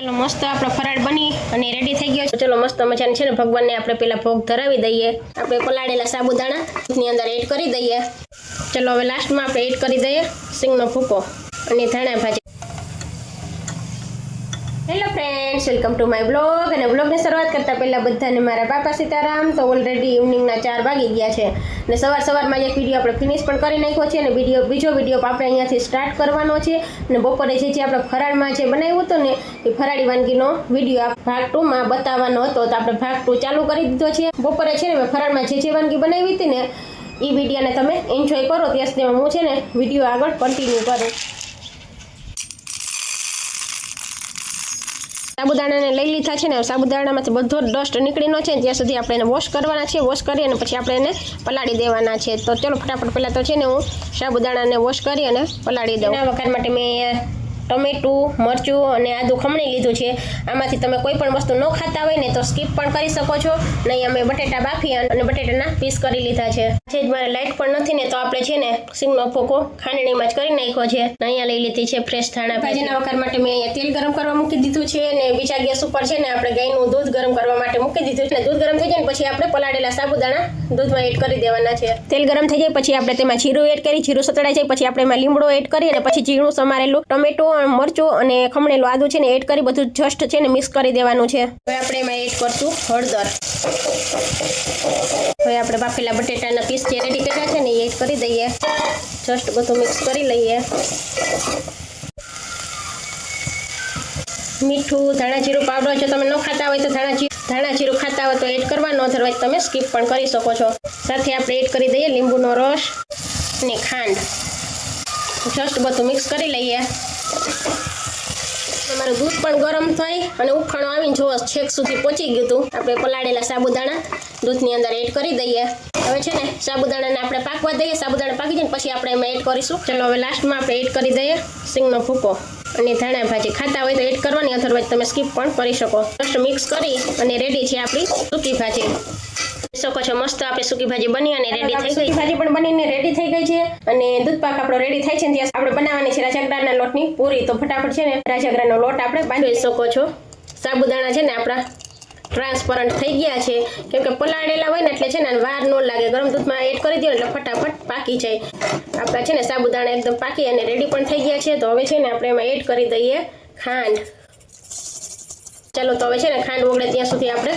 चलो मस्त आप फराळ बनी અને રેડી થઈ ગયો છે। ચલો મસ્ત મજાની છે ને ભગવાનને આપણે પેલા ભોગ ધરાવી દઈએ। આપણે પલાળેલા સાબુદાણા ની અંદર એડ કરી દઈએ। ચલો હવે લાસ્ટમાં આપણે એડ કરી દઈએ સિંગનો ભૂકો અને ધાણા ભાજી। Hello friends, welcome to my blog. અને બ્લોગની શરૂઆત કરતાં પહેલાં બધાને મારા બાપા સીતારામ। તો ઓલરેડી ઇવનિંગના 4 વાગી ગયા છે અને સવારમાં એક વિડીયો આપણે ફિનિશ પણ કરી નાખ્યો છે અને બીજો વિડીયો આપણે અહીંયાથી સ્ટાર્ટ કરવાનો છે। અને બપોરે જે આપણે ફરાળમાં જે બનાવ્યું હતું ને એ ફરાળી વાનગીનો વિડીયો ભાગ 2માં બતાવવાનો હતો, તો આપણે ભાગ 2 ચાલુ કરી દીધો છે। બપોરે છે ને મેં ફરાળમાં જે વાનગી બનાવી હતી ને એ વિડીયોને તમે એન્જોય કરો, ત્યાં સુધીમાં હું છે ને વિડીયો આગળ કન્ટિન્યુ કરું। સાબુદાણાને લઈ લીધા છે ને, સાબુદાણામાંથી બધો ડસ્ટ નીકળીનો છે ત્યાં સુધી આપણે એને વોશ કરવાના છે। વોશ કરી અને પછી આપણે એને પલાળી દેવાના છે। તો ચલો ફટાફટ પહેલાં તો છે ને હું સાબુદાણાને વોશ કરી અને પલાળી દઉં। એના વઘાર માટે મેં ટમેટું, મરચું અને આદું ખમણી લીધું છે। આમાંથી તમે કોઈ પણ વસ્તુ ન ખાતા હોય ને તો સ્કીપ પણ કરી શકો છો। નહીં અમે બટેટા બાફી અને બટેટાના પીસ કરી લીધા છે। જ મારે લાઇટ પણ નથી ને તો આપણે છે ને સિંગનો ભૂકો ખાંડણીમાં જ કરી નાખ્યો છે। અહીંયા લઈ લીધી છે ફ્રેશ ધાણા ભાજીના વઘાર માટે મેં અહીંયા તેલ ગરમ કરવા મૂકી દીધું છે અને બીજા ગેસ ઉપર છે ને આપણે ગાયનું દૂધ ગરમ કરવા માટે મૂકી દીધું છે। દૂધ ગરમ થઈ જાય ને પછી આપણે પલાળેલા સાબુદાણા દૂધમાં એડ કરી દેવાના છે। તેલ ગરમ થઈ જાય પછી આપણે તેમાં જીરું એડ કરી, જીરું સતળાઈ જાય પછી આપણે એમાં લીમડો એડ કરી અને પછી ઝીણું સમારેલું ટમેટું, મરચું અને ખમણેલું આદું છે ને એડ કરી બધું જસ્ટ છે ને મિક્સ કરી દેવાનું છે। હવે આપણે એમાં એડ કરશું હળદર। હવે આપણે બાફેલા બટેટાના પીસ જે રેડી કર્યા છે ને એ એડ કરી દઈએ। જસ્ટ બધું મિક્સ કરી લઈએ। મીઠું, ધાણા જીરું પાવડર જો તમે ન ખાતા હોય તો ધાણા જીરું ખાતા હોય તો એડ કરવાનો, અધરવાઇઝ તમે સ્કીપ પણ કરી શકો છો। સાથે આપણે એડ કરી દઈએ લીંબુનો રસ અને ખાંડ। જસ્ટ બધું મિક્સ કરી લઈએ। તમારું દૂધ પણ ગરમ થઈ અને ઉફાણો આવીને જો છેક સુધી પહોંચી ગયું હતું। આપણે પલાળેલા સાબુદાણા દૂધની અંદર એડ કરી દઈએ। હવે છે ને સાબુદાણાને આપણે પાકવા દઈએ। સાબુદાણા પાકી જાય ને પછી આપણે એમાં એડ કરીશું। ચલો હવે લાસ્ટમાં આપણે એડ કરી દઈએ સિંગનો ભૂકો અને ધાણા ભાજી। ખાતા હોય તો એડ કરવાની, અધરવાઇઝ તમે સ્કીપ પણ કરી શકો। જસ્ટ મિક્સ કરી અને રેડી છે આપણી સૂકી ભાજી। શકો છો મસ્ત આપણે સૂકી ભાજી બની અને રેડી થઈ ગઈ। ભાજી પણ બનીને રેડી થઈ ગઈ છે અને દૂધ પાક આપણો રેડી થાય છે ને ત્યાં આપણે બનાવવાની છે રાજગરાના લોટની પૂરી। તો ફટાફટ છે ને રાજગરાનો લોટ આપણે બાંધી શકો છો। સાબુદાણા છે ને આપણા ટ્રાન્સપરન્ટ થઈ ગયા છે, કેમ કે પલાળેલા હોય ને એટલે છે ને વાર ન લાગે। ગરમ દૂધમાં એડ કરી દો એટલે ફટાફટ પાકી જાય। આપણા છે ને સાબુદાણા એકદમ પાકી અને રેડી પણ થઈ ગયા છે। તો હવે છે ને આપણે એમાં એડ કરી દઈએ ખાંડ। ચાલો તો હવે છે ને ખાંડ ઓગળે ત્યાં સુધી આપણે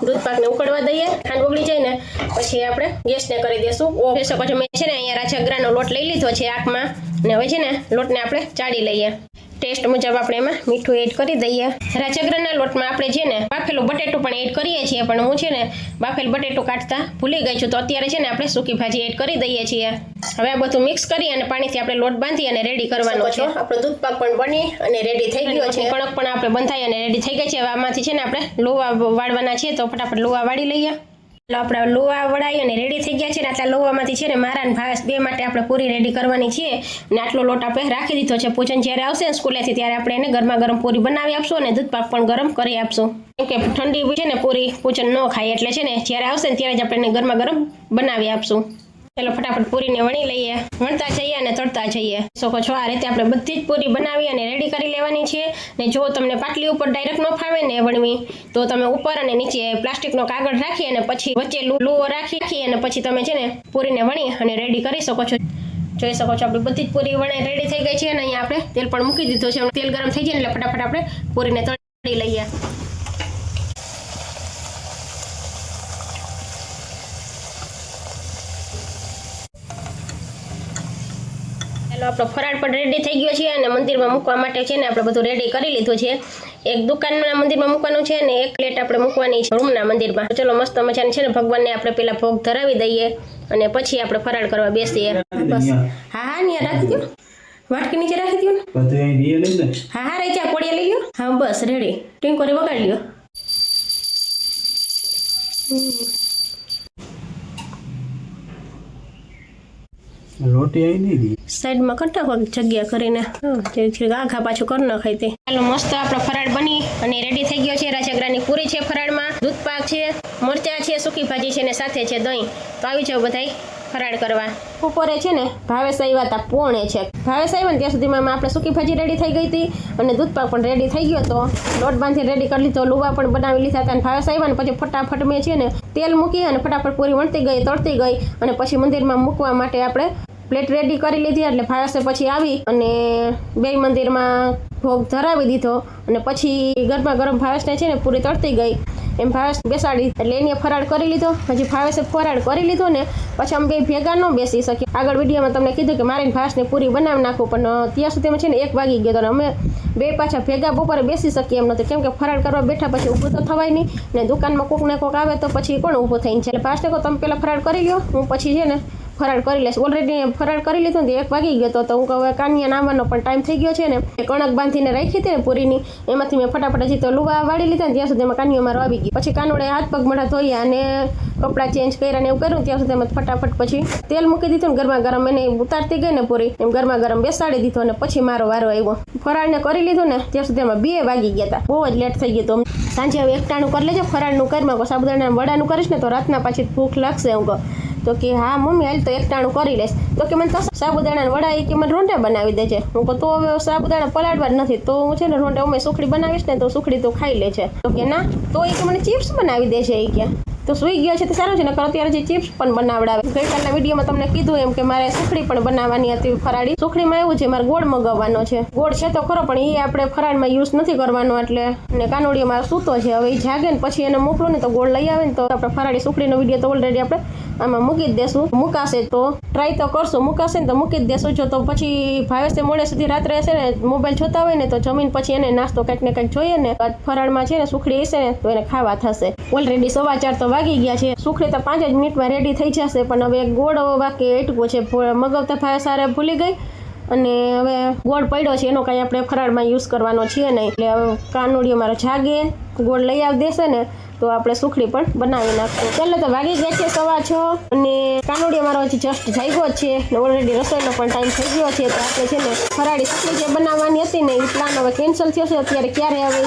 દૂધ પાકને ઉકળવા દઈએ। ખાંડ ઓગળી જાય ને પછી આપણે ગેસને કરી દઈશું ઓફ। શકો છો મેં છે ને અહીંયા રાજગરાનો લોટ લઈ લીધો છે આંખમાં અને હવે છે ને લોટને આપણે ચાળી લઈએ। ટેસ્ટ મુજબ આપણે એમાં મીઠું એડ કરી દઈએ। રાજગરાના લોટમાં આપણે છે ને બાફેલું બટેટું પણ એડ કરીએ છીએ, પણ હું છે ને બાફેલું બટેટું કાઢતા ભૂલી ગઈ છું, તો અત્યારે છે ને આપણે સૂકી ભાજી એડ કરી દઈએ છીએ। હવે આ બધું મિક્સ કરી અને પાણીથી આપણે લોટ બાંધી અને રેડી કરવાનો છે। આપણો દૂધ પાક પણ બની અને રેડી થઈ ગયો છે। કણક પણ આપણે બંધાઈ અને રેડી થઈ ગઈ છે। હવે આમાંથી છે ને આપણે લોવા વાળવાના છે, તો ફટાફટ લોવા વાળી લઈએ। આપણા લોવા વળાઈ અને રેડી થઈ ગયા છે ને આટલા લોવામાંથી છે ને મારા અને ભાવેશ બે માટે આપણે પૂરી રેડી કરવાની છે। અને આટલો લોટ આપણે રાખી દીધો છે। પૂજન જ્યારે આવશે ને સ્કૂલેથી ત્યારે આપણે એને ગરમા ગરમ પૂરી બનાવી આપશું અને દૂધ પાક પણ ગરમ કરી આપશું, કેમ કે ઠંડી છે ને પૂરી પૂજન ન ખાય એટલે છે ને જ્યારે આવશે ને ત્યારે જ આપણે એને ગરમા ગરમ બનાવી આપશું। ચાલો ફટાફટ પૂરીને વણી લઈએ। વણતા જઈએ અને તળતા જઈએ। શકો છો આ રીતે આપણે બધી જ પૂરી બનાવી અને રેડી કરી લેવાની છે। ને જો તમને પાટલી ઉપર ડાયરેક્ટ ન ફાવે ને વણવી તો તમે ઉપર અને નીચે પ્લાસ્ટિકનો કાગળ રાખી અને પછી વચ્ચે લૂવો રાખી અને પછી તમે છે ને પૂરીને વણી અને રેડી કરી શકો છો। જોઈ શકો છો આપણી બધી જ પૂરી વણાઈ રેડી થઈ ગઈ છે અને અહીંયા આપણે તેલ પણ મૂકી દીધું છે। તેલ ગરમ થઈ જાય એટલે ફટાફટ આપણે પૂરીને તળી લઈએ। આપણો ફરાળ પણ રેડી થઈ ગયો છે અને મંદિરમાં મૂકવા માટે છે ને આપણે બધું રેડી કરી લીધું છે। એક દુકાનના મંદિરમાં મૂકવાનું છે અને એક પ્લેટ આપણે મૂકવાની છે રૂમના મંદિરમાં। ચલો મસ્ત મજાની છે ને ભગવાનને આપણે પેલા ભોગ ધરાવી દઈએ અને પછી આપણે ફરાળ કરવા બેસીએ। બસ હા ત્યાં રાખી દો, વાટકી નીચે રાખી દો ને। હા રહી ચા પોડિયા લઈ લો। હા બસ રેડી, ટીંકોરે વગાડી લ્યો। રોટી આવી નહીં દી સાઈડમાં કરતા હોય જગ્યા કરીને આઘા પાછું કરી નખાય તે। ચાલો મસ્ત આપણો ફરાળ બની અને રેડી થઈ ગયો છે। રાજગરાની પૂરી છે, ફરાળમાં દૂધ પાક છે, મરચાં છે, સૂકી ભાજી છે ને સાથે છે દહીં। તો આવી જાઓ બધાય ફરાળ કરવા. બપોરે છે ને ભાવેશ આવ્યા હતા પોણે છે. ભાવેશ આવ્યા ને ત્યાં સુધીમાં આપણે સૂકી ભાજી રેડી થઈ ગઈ હતી અને દૂધપાક પણ રેડી થઈ ગયો હતો. લોટ બાંધી રેડી કરી લીધો, લુવા પણ બનાવી લીધા હતા. અને ભાવેશ આવ્યા ને પછી ફટાફટ મેં છે ને તેલ મૂકી અને ફટાફટ પૂરી વણતી ગઈ, તળતી ગઈ અને પછી મંદિરમાં મૂકવા માટે આપણે પ્લેટ રેડી કરી લીધી. એટલે ભાવેશે પછી આવી અને બે મંદિરમાં ભોગ ધરાવી દીધો અને પછી ગરમા ગરમ ભાવેશને છે ને પૂરી તળતી ગઈ એમ ભાવેશ બેસાડી. એટલે એને ફરાળ કરી લીધો. પછી ભાવેશે ફરાળ કરી લીધો ને પછી અમે બે ભેગા ન બેસી શક્યા. આગળ વિડીયોમાં તમને કીધું કે મારે ભાવેશને પૂરી બનાવી નાખું, પણ ત્યાં સુધીમાં છે ને 1 વાગી ગયો હતો અને અમે બે પાછા ભેગા બપોરે બેસી શકીએ એમ નહોતું, કેમ કે ફરાળ કરવા બેઠા પછી ઊભું તો થવાય નહીં ને દુકાનમાં કોક ને કોક આવે તો પછી કોણ ઊભું થઈને છે. એટલે ભાવેશને કહો તમે પહેલાં ફરાળ કરી લ્યો, હું પછી છે ને ફરાળ કરી લઈશ. ઓલરેડી ફરાળ કરી લીધું ને 1 વાગી ગયો તો હું હવે કાનિયા નાવાનો પણ ટાઈમ થઈ ગયો છે ને. કણક બાંધીને રાખી હતી ને પૂરીની, એમાંથી મેં ફટાફટ હજી તો લુવા વાળી લીધા ને ત્યાં સુધી એમાં કાનિયો મારો આવી ગયો. પછી કાનુડે હાથ પગ મોઢા ધોયા અને કપડાં ચેન્જ કર્યા ને એવું કર્યું. ત્યાં સુધી એમાં ફટાફટ પછી તેલ મૂકી દીધું ને ગરમા ગરમ એને ઉતારતી ગઈ ને પૂરી એમ ગરમા ગરમ બેસાડી દીધો અને પછી મારો વારો આવ્યો. ફરાળને કરી લીધું ને ત્યાં સુધી એમાં 2 વાગી ગયા હતા. બહુ જ લેટ થઈ ગયું હતું. સાંજે હવે એકટાણું કરી લેજો, ફરાળનું કરીમાં સાબુદાણા વડાનું કરીશ ને તો રાતના પાછી ભૂખ લાગશે. હું કહું તો કે હા મમ્મી હાલ તો એકટાણું કરી લઈશ. તો કે મને તો સાબુદાણા વડા એ કે મને રોંઢા બનાવી દેજે. હું કહું તો હવે સાબુદાણા પલાળવા જ નથી તો હું છે ને રોંઢા અમે સુખડી બનાવીશ ને તો સુખડી તો ખાઈ લે છે. તો કે ના તો એ કે મને ચિપ્સ બનાવી દેશે એ કે. તો સૂઈ ગયો છે તો સારું છે ને, અત્યારે જે ચિપ્સ પણ બનાવડાવે. ગઈકાલના વિડીયોમાં તમને કીધું એમ કે મારે સુખડી પણ બનાવવાની હતી ફરાળી. સુખડીમાં એવું છે મારે ગોળ મગાવવાનો છે. ગોળ છે તો ખરો પણ એ આપણે ફરાળમાં યુઝ નથી કરવાનો. એટલે ને કાનુડીઓ મારો સૂતો છે, હવે એ જાગે ને પછી એને મોકલો ને તો ગોળ લઈ આવે ને તો આપણે ફરાળી સુખડીનો વિડીયો તો ઓલરેડી આપણે આમાં મૂકી જ દેશું. મુકાશે તો ટ્રાય તો કરશું, મુકાશે ને તો મૂકી જ દેશું. જો તો પછી ભાવેશે મોડે સુધી રાત્રે હશે ને મોબાઈલ જોતા હોય ને તો જમીન પછી એને નાસ્તો કંઈક ને કંઈક જોઈએ ને ફરાળમાં છે ને સુખડી હશે ને તો એને ખાવા થશે. ઓલરેડી 4:15 તો વાગી ગયા છે. સુખડી તો 5 જ મિનિટમાં રેડી થઈ જશે, પણ હવે ગોળ બાકી એટકું છે. મગાવતા ભાવે સારા ભૂલી ગઈ અને હવે ગોળ પડ્યો છે એનો કાંઈ આપણે ફરાળમાં યુઝ કરવાનો છીએ નહીં. એટલે હવે કાનુડીઓ મારો જાગે ગોળ લઈ આવી દેશે ને તો આપણે સુખડી પણ બનાવી નાખશું. પહેલાં તો વાગી ગયા છે 6:15 અને કાનુડીઓ મારો હજી જસ્ટ જાગ્યો જ છે ને ઓલરેડી રસોઈનો પણ ટાઈમ થઈ ગયો છે. તો આપણે છે ને ફરાળી સુખડી જે બનાવવાની હતી ને એ પ્લાન હવે કેન્સલ થયો છે. અત્યારે ક્યારે હવે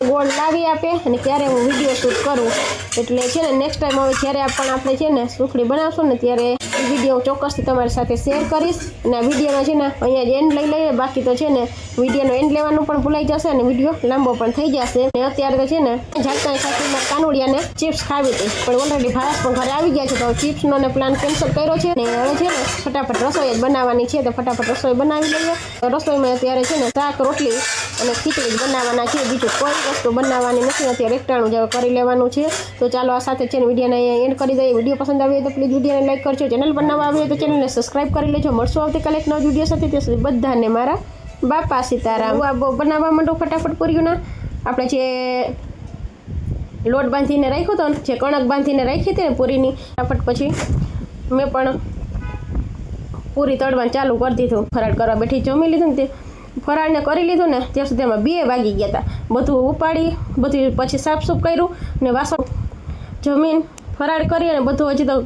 એ ગોળ લાવી આપે અને ક્યારે હું વિડીયો શૂટ કરું. એટલે છે ને નેક્સ્ટ ટાઈમ હવે જ્યારે પણ આપણે છે ને સુખડી બનાવશું ને ત્યારે એ વિડીયો ચોક્કસથી તમારી સાથે શેર કરીશ. અને આ વિડીયોનો છે ને અહીંયા જ એન્ડ લઈ લઈએ. બાકી તો છે ને વિડીયોનો એન્ડ લેવાનું પણ ભૂલાઈ જશે અને વિડીયો લાંબો પણ થઈ જશે. અને અત્યારે તો છે ને ઝાટકાની સાથે કાનુડિયાને ચિપ્સ ખાવી હતી પણ ઓલરેડી ભાવેશ પણ ઘરે આવી ગયા છે તો ચિપ્સનો ને પ્લાન કેન્સલ કર્યો છે. ને હવે છે ને ફટાફટ રસોઈ જ બનાવવાની છે તો ફટાફટ રસોઈ બનાવી લઈએ. રસોઈમાં અત્યારે છે ને શાક રોટલી અને ખીચડી જ બનાવવાના છે, બીજું કોઈ વસ્તુ બનાવવાની નથી. અત્યારે એકટાણું જ કરી લેવાનું છે. તો ચાલો આ સાથે છે ને વિડીયોને અહીંયા એન્ડ કરી દઈએ. વિડીયો પસંદ આવ્યો તો પ્લીઝ વિડીયોને લાઈક કરજો. ચેનલ પર નવા આવ્યો તો ચેનલને સબસ્ક્રાઈબ કરી લેજો. મળશું આવતીકાલે એક નવો વિડીયો સાથે. ત્યાં સુધી બધાને મારા બાપા સીતારામ. બનાવવા માંડો ફટાફટ પૂરીઓના. આપણે જે લોટ બાંધીને રાખ્યો હતો ને જે કણક બાંધીને રાખી હતી ને પૂરીની ફટાફટ પછી મેં પણ પૂરી તળવાનું ચાલુ કરી દીધું. ફરાળ કરવા બેઠી જમી લીધું ને તે ફરાળને કરી લીધું ને ત્યાં સુધી એમાં 2 વાગી ગયા હતા. બધું ઉપાડી બધું પછી સાફસૂફ કર્યું ને વાસણ જમીન ફરાળ કરી અને બધું હજી તો